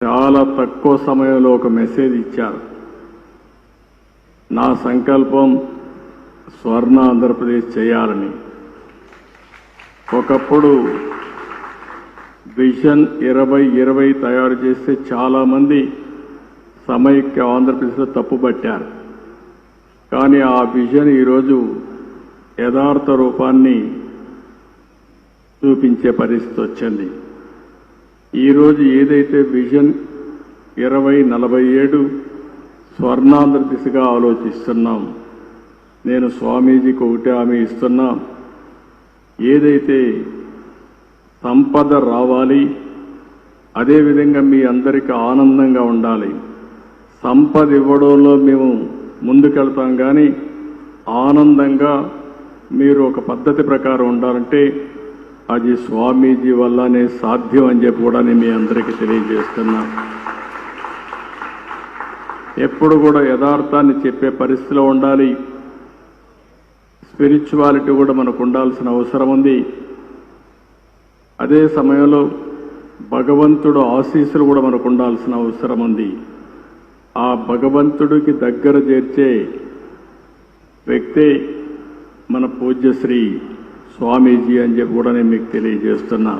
చాలా తక్కువ సమయంలో ఒక మెసేజ్ ఇచ్చారు. నా సంకల్పం స్వర్ణ ఆంధ్రప్రదేశ్ చేయాలని. ఒకప్పుడు విజన్ 2020 తయారు చేస్తే చాలా మంది సమైక్య ఆంధ్రప్రదేశ్లో తప్పుపట్టారు. కానీ ఆ విజన్ ఈరోజు యథార్థ రూపాన్ని చూపించే పరిస్థితి వచ్చింది. ఈరోజు ఏదైతే విజన్ 2047 స్వర్ణాంధ్ర దిశగా ఆలోచిస్తున్నాం, నేను స్వామీజీకి ఒకటే హామీ ఇస్తున్నా, ఏదైతే సంపద రావాలి, అదేవిధంగా మీ అందరికీ ఆనందంగా ఉండాలి. సంపద ఇవ్వడంలో మేము ముందుకెళ్తాం, కానీ ఆనందంగా మీరు ఒక పద్ధతి ప్రకారం ఉండాలంటే అది స్వామీజీ వల్లనే సాధ్యం అని చెప్పి కూడా నేను మీ అందరికీ తెలియజేస్తున్నా. ఎప్పుడు కూడా యథార్థాన్ని చెప్పే పరిస్థితిలో ఉండాలి. స్పిరిచువాలిటీ కూడా మనకు ఉండాల్సిన అవసరం ఉంది. అదే సమయంలో భగవంతుడు ఆశీస్సులు కూడా మనకు ఉండాల్సిన అవసరం ఉంది. ఆ భగవంతుడికి దగ్గర చేర్చే వ్యక్తే మన పూజ్యశ్రీ స్వామీజీ అని చెప్పి కూడా నేను మీకు తెలియజేస్తున్నా.